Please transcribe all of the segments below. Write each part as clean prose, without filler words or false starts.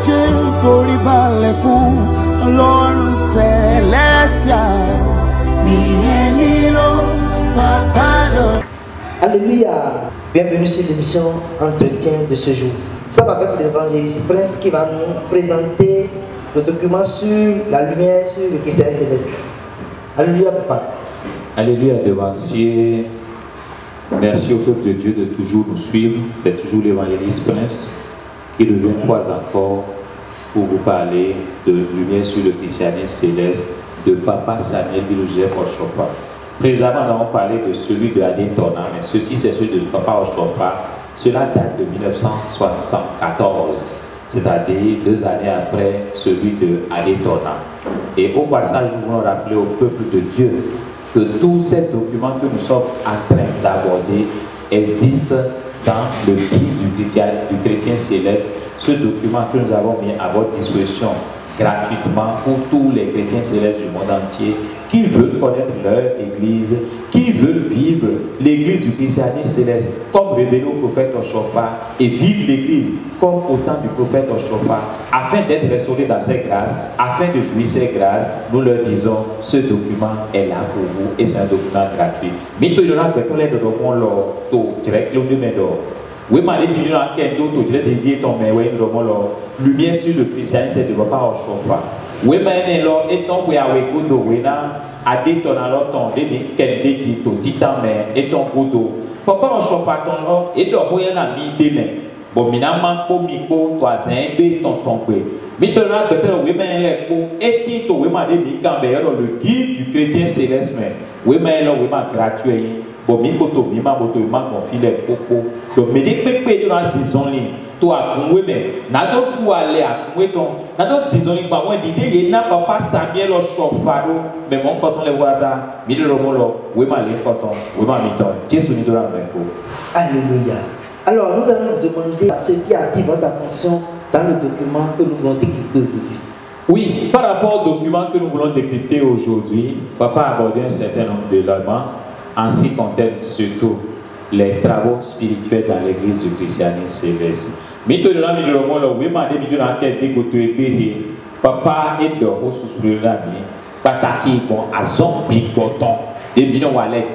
méjèèjì forí balẹ̀ fún Ọlọ́run Célestial. Nìyẹn nílò bàbá lọ. Alléluia. Bienvenue sur l'émission Entretien de ce jour. Nous sommes avec l'évangéliste Prince qui va nous présenter le document sur la lumière sur le Christ céleste. Alléluia, papa. Alléluia, devancier. Merci au peuple de Dieu de toujours nous suivre. C'est toujours l'évangéliste Prince qui revient une fois encore pour vous parler de lumière sur le christianisme céleste de Papa Samuel Bill-Joseph Oshofa. Précédemment, nous avons parlé de celui de Adétona, mais ceci c'est celui de Papa Oshofa. Cela date de 1974, c'est-à-dire 2 années après celui de Adétona. Et au passage, nous voulons rappeler au peuple de Dieu que tous ces documents que nous sommes en train d'aborder existent dans le guide du chrétien céleste, ce document que nous avons mis à votre disposition gratuitement pour tous les chrétiens célestes du monde entier qui veulent connaître leur église, qui veulent vivre l'église du christianisme céleste comme révélé au prophète Oshofa et vivre l'église comme au temps du prophète Oshofa afin d'être restaurés dans ses grâces, afin de jouir ses grâces. Nous leur disons, ce document est là pour vous et c'est un document gratuit. Oui, mais les gens qui ont d'autres, je dis ton mais oui, lumière sur le christianisme, c'est de Papa Oshofa. Oui, mais là, et ton oui, avec Godo, oui, là, à des tonnes alors ton débit, quel déjit, ton titan, mais et ton Godo. Papa Oshofa, ton là, et donc, oui, on a mis des mains. Bon, maintenant, pour micro, toi, c'est un bé, ton tombé. Maintenant, peut-être, oui, mais les pour et tito, oui, mais les micambé, le guide du chrétien céleste, mais oui, mais là, oui, mais gratuit. Bon, mikoto, mima, boto, mima, mon filet, coco. Donc, mais dès que tu dans la saison, toi, oui, mais, n'a d'autre pour aller à ton, n'a d'autre saison, pas moi, l'idée, il n'a pas Samuel au chauffado, mais mon coton, les voilà, mille romolo, oui, ma les coton, oui, ma miton, Jésus, nous donne Alléluia. Alors, nous allons vous demander ce qui attire votre attention dans le document que nous voulons décrypter aujourd'hui. Oui, par rapport au document que nous voulons décrypter aujourd'hui, Papa a abordé un certain nombre d'éléments en ce qui concerne surtout les travaux spirituels dans l'église du christianisme céleste. Papa est de haut sous le lami, pataki bon à zombie bouton, et bino wallet.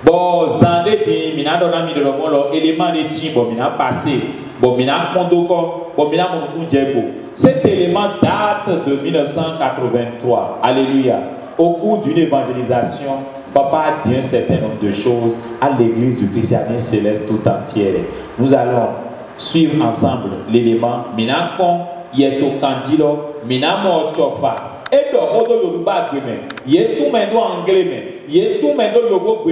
Bon, zande di, mina donna mi de l'homme, élément de ti, bon, mina passé, bon, mina mondoko, bon, mina mon kunjebo. Cet élément date de 1983. Alléluia. Au cours d'une évangélisation, Papa a dit un certain nombre de choses à l'église du christianisme céleste tout entière. Nous allons suivre ensemble l'élément Minakon, Yeto Kandilo, Minamo Chofa. Et donc, on doit y aller. Il y a tout le monde anglais, il y a tout le monde yogo, il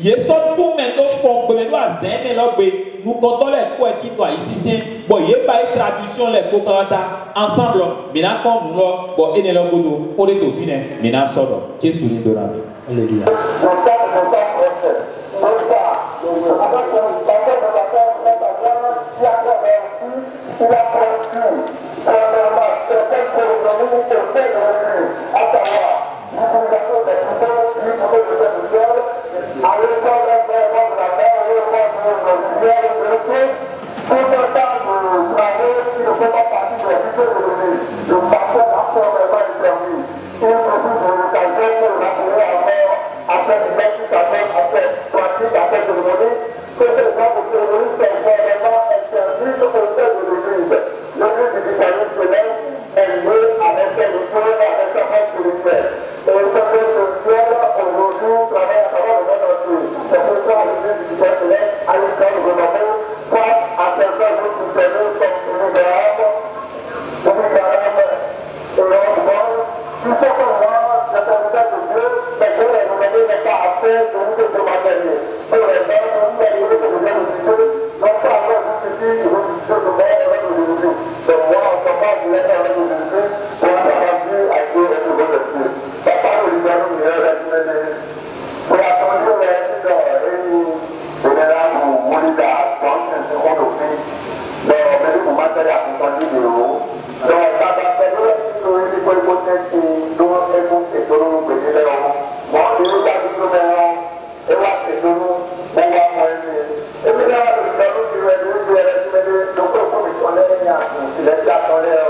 y a tout le monde fond, il y a nous comptons les points qui doivent ici. Bon, il y a pas de traduction, les points ensemble. Minakon, bon, et les logo, pour les dauphins, Minasoro, qui est sous les dollars. Alléluia. Let's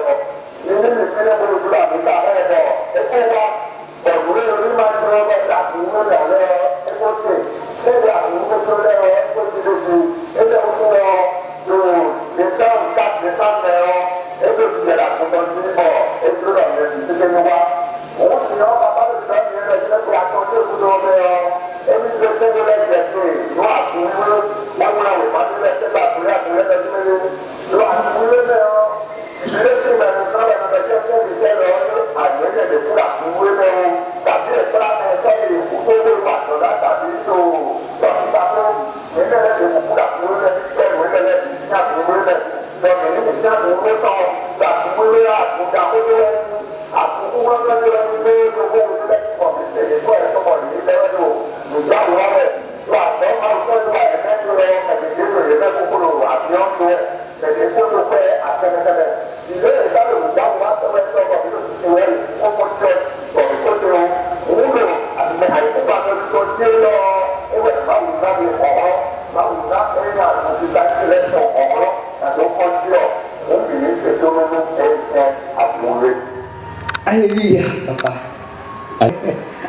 Alléluia, papa.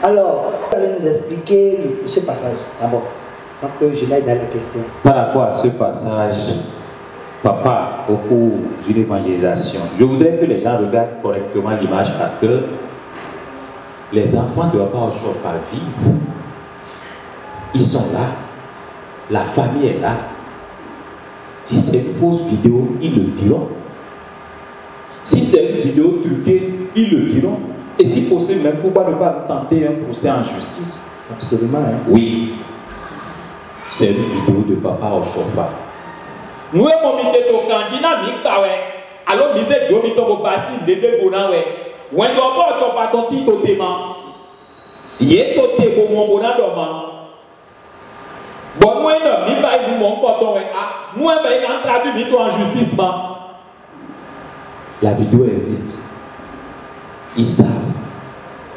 Alors, vous allez nous expliquer ce passage d'abord, pour que je n'aille dans la question. Par rapport à ce passage, papa, au cours d'une évangélisation, je voudrais que les gens regardent correctement l'image parce que les enfants de Papa Oshofa vivent. Ils sont là. La famille est là. Si c'est une fausse vidéo, ils le diront. Si c'est une vidéo truquée, ils le diront. Et si possible, même pourquoi ne pas tenter un procès en justice? Absolument. Hein? Oui. C'est une vidéo de Papa Oshofa. Nous avons mis le candidat, alors nous avons mis le bassin de Degona. Nous avons mis le téma. Il y a tout le monde qui bon, nous avons traduit en justice. La vidéo existe. Ils savent.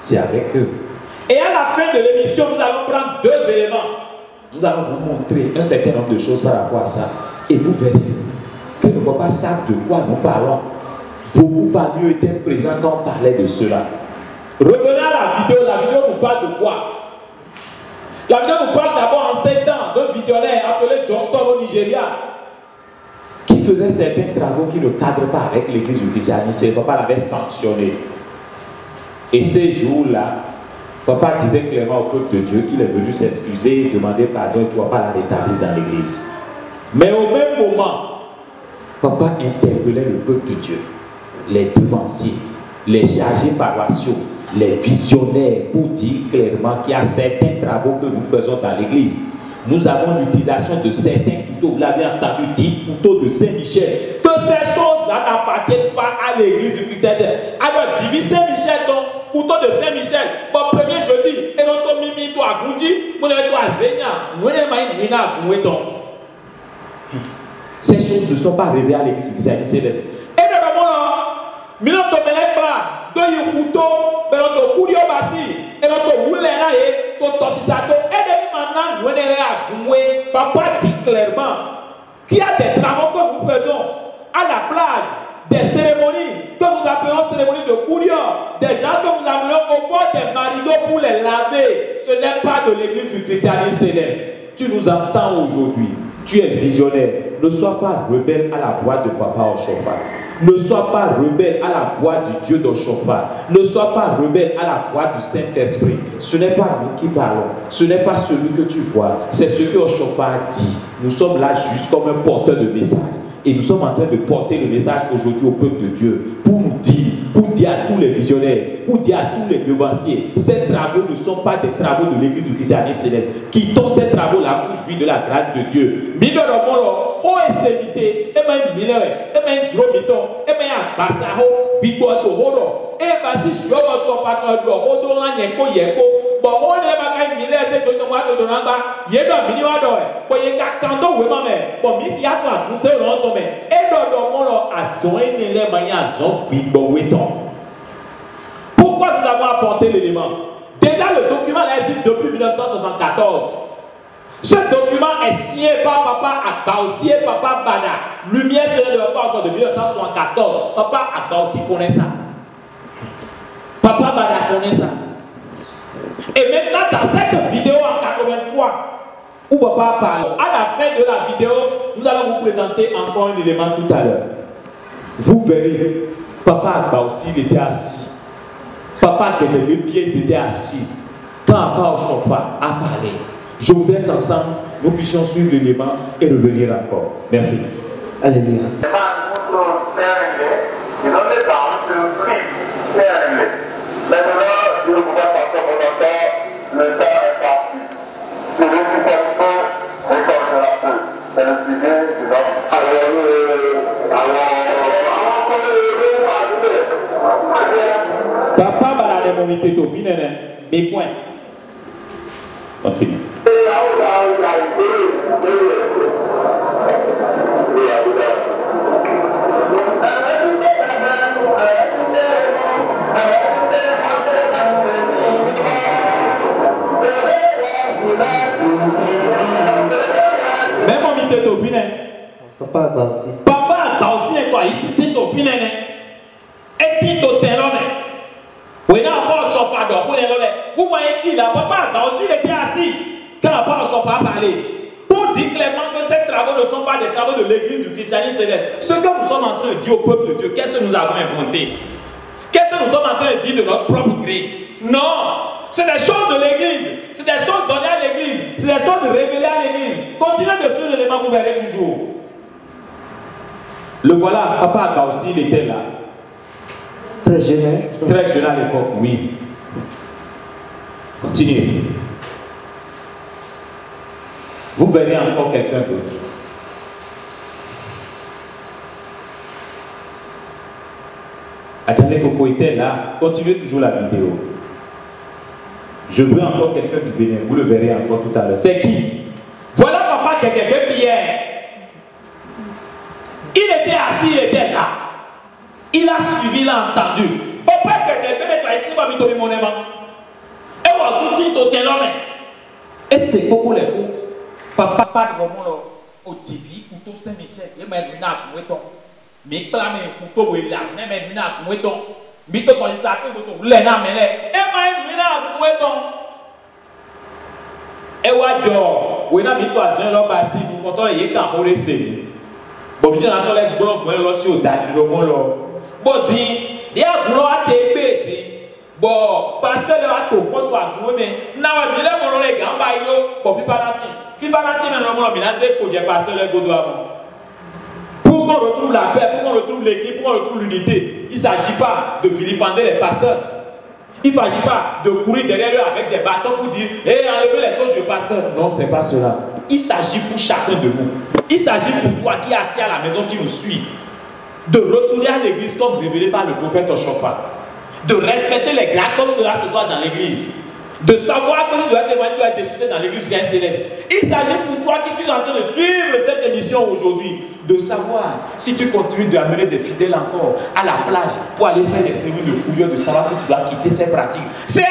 C'est avec eux. Et à la fin de l'émission, nous allons prendre deux éléments. Nous allons vous montrer un certain nombre de choses par rapport à ça. Et vous verrez que nos papas savent de quoi nous parlons. Beaucoup parmi eux étaient présents quand on parlait de cela. Revenons à la vidéo. La vidéo nous parle de quoi? La vidéo nous parle d'abord en 7 ans d'un visionnaire appelé Johnson au Nigeria qui faisait certains travaux qui ne cadrent pas avec l'église du christianisme. Papa l'avait sanctionné. Et ces jours-là, papa disait clairement au peuple de Dieu qu'il est venu s'excuser, demander pardon et qu'il ne doit pas la rétablir dans l'église. Mais au même moment, papa interpellait le peuple de Dieu, les devanciers, les chargés paroissiaux, les visionnaires pour dire clairement qu'il y a certains travaux que nous faisons dans l'église. Nous avons l'utilisation de certains couteaux, vous l'avez entendu dire, couteaux de Saint-Michel, que ces choses-là n'appartiennent pas à l'église du christianisme. Alors, divise Saint-Michel, donc, couteau de Saint-Michel, bon, premier jeudi, et notre mimi, toi, Goudi, mon toi, Zénia, nous n'avons pas ces choses ne sont pas révélées à l'église du christianisme. Et de la mort, nous n'avons pas de couteau, mais notre couteau bassi, et notre roulena, et notre tossisato, et de maintenant, nous n'avons pas papa dit clairement qu'il y a des travaux que nous faisons à la plage, des cérémonies que nous appelons cérémonies de courier, des gens que nous amenons au bord des marigots pour les laver. Ce n'est pas de l'église du christianisme céleste. Tu nous entends aujourd'hui, tu es visionnaire. Ne sois pas rebelle à la voix de Papa Oshofa. Ne sois pas rebelle à la voix du Dieu d'Oshofa. Ne sois pas rebelle à la voix du Saint-Esprit. Ce n'est pas nous qui parlons. Ce n'est pas celui que tu vois. C'est ce que Oshofa a dit. Nous sommes là juste comme un porteur de message. Et nous sommes en train de porter le message aujourd'hui au peuple de Dieu pour nous dire à tous les visionnaires, pour dire à tous les devanciers, ces travaux ne sont pas des travaux de l'église du christianisme céleste. Quittons ces travaux-là pour jouir de la grâce de Dieu. Pourquoi nous avons apporté l'élément? Déjà le document existe depuis 1974. Ce document est signé par Papa Akbaoussi et Papa Bada. Lumière c'est de Papa de 1974. Papa Akbaoussi connaît ça. Papa Bada connaît ça. Et maintenant, dans cette vidéo en 83, où papa parle, à la fin de la vidéo, nous allons vous présenter encore un élément tout à l'heure. Vous verrez, papa Agba aussi, il était assis. Papa Guédé, les pieds étaient assis. Quand Abba Ochofa a parlé, je voudrais qu'ensemble, nous puissions suivre l'élément et revenir encore. Merci. Alléluia. Papa balade mon miteto, vinene, mes points. Continue. Même mon miteto, vinene. Papa Agba aussi. Papa Agba aussi n'est quoi ici, c'est au vinene. Et qui te terromme. Oui, n'a pas chauffeur vous voyez qui là, papa Agba aussi il était assis quand Abba Ochofa a parlé. Pour dire clairement que ces travaux ne sont pas des travaux de l'église du christianisme céleste. Ce que nous sommes en train de dire au peuple de Dieu, qu'est-ce que nous avons inventé? Qu'est-ce que nous sommes en train de dire de notre propre gré? Non! C'est des choses de l'église. C'est des choses données à l'église. C'est des choses révélées à l'église. Continuez de suivre l'élément, vous verrez toujours. Le voilà, papa Agba aussi, il était là. Très jeune, hein? Très jeune à l'époque, oui. Continuez. Vous verrez encore quelqu'un d'autre. Adjane Koko était là. Continuez toujours la vidéo. Je veux encore quelqu'un du Bénin. Vous le verrez encore tout à l'heure. C'est qui? Voilà papa quelqu'un de Pierre. Il était assis, il était là. Il a suivi, il a entendu. Papa quelqu'un de ici, va me donner mon aimant. Et on se dit au ténor. Et c'est beaucoup les beaux. Papa pas de moment au TV ou au Saint-Michel. Il m'a dit n'a pas mais clame pour tout là. Il m'a dit n'a pas mais que quand il s'appelle pour tout les n'a mais et m'a dit n'a pas et wajo we na mi to azun lo ba si bu kon to ye kan hore se ni bo bi na so le gboro gbon lo si o dadi lo mo lo bo din de agulo ate gbe ti bo pastor le wa to ko to agun me na wa bi le mo lo le gan ba ilo bo fi fanati me no mo bi na se ko je pastor le godo avant pour qu'on retrouve la paix, pour qu'on retrouve l'équipe, pour qu'on retrouve l'unité. Il ne s'agit pas de vilipender les pasteurs. Il ne s'agit pas de courir derrière eux avec des bâtons pour dire « Hé, enlevez les coches du pasteur ». Non, ce n'est pas cela. Il s'agit pour chacun de nous. Il s'agit pour toi qui es assis à la maison, qui nous suit, de retourner à l'église comme révélé par le prophète Ochofa. De respecter les grades comme cela se doit dans l'église. De savoir que tu dois témoigner, tu dois être déchuté dans l'église du céleste. Il s'agit pour toi qui suis en train de suivre cette émission aujourd'hui, de savoir si tu continues d'amener des fidèles encore à la plage pour aller faire des séries de couillons, de savoir que tu dois quitter ces pratiques. C'est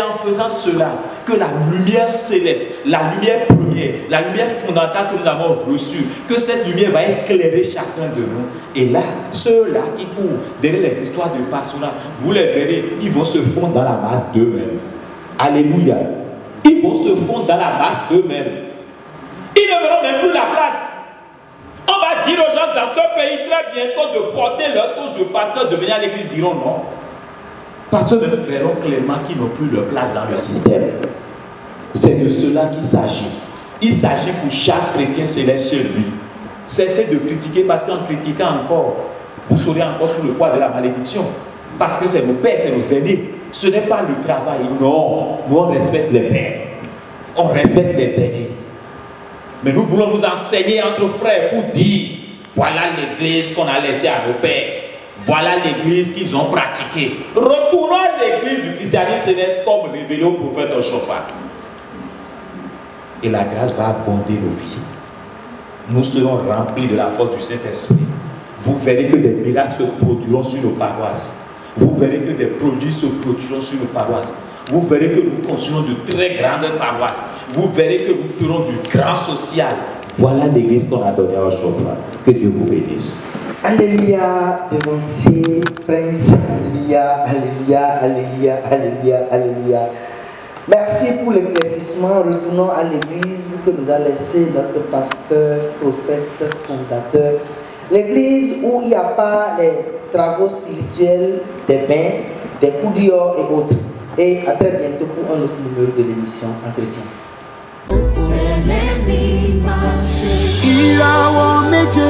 en faisant cela que la lumière céleste, la lumière première, la lumière fondamentale que nous avons reçue, que cette lumière va éclairer chacun de nous. Et là, ceux-là qui courent derrière les histoires de pastorat, vous les verrez, ils vont se fondre dans la masse d'eux-mêmes. Alléluia. Ils vont se fondre dans la masse d'eux-mêmes. Ils ne verront même plus la place. On va dire aux gens dans ce pays très bientôt de porter leur touche de pasteur, de venir à l'église, diront non. Parce que nous verrons clairement qu'ils n'ont plus leur place dans le système. C'est de cela qu'il s'agit. Il s'agit pour chaque chrétien céleste chez lui. Cessez de critiquer parce qu'en critiquant encore, vous serez encore sous le poids de la malédiction. Parce que c'est nos pères, c'est nos aînés. Ce n'est pas le travail. Non, nous on respecte les pères. On respecte les aînés. Mais nous voulons nous enseigner entre frères pour dire, voilà l'église qu'on a laissée à nos pères. Voilà l'église qu'ils ont pratiquée. Retournons à l'église du christianisme céleste comme révélé au prophète Ochofa. Et la grâce va abonder nos vies. Nous serons remplis de la force du Saint-Esprit. Vous verrez que des miracles se produiront sur nos paroisses. Vous verrez que des produits se produiront sur nos paroisses. Vous verrez que nous construirons de très grandes paroisses. Vous verrez que nous ferons du grand social. Voilà l'église qu'on a donnée à Chauffard. Que Dieu vous bénisse. Alléluia, devancier, prince, alléluia, alléluia, alléluia, alléluia, alléluia. Merci pour l'éclaircissement. Retournons à l'église que nous a laissé notre pasteur, prophète, fondateur. L'église où il n'y a pas les travaux spirituels, des bains, des coups d'or et autres. Et à très bientôt pour un autre numéro de l'émission Entretien. ìràwọ̀ méje.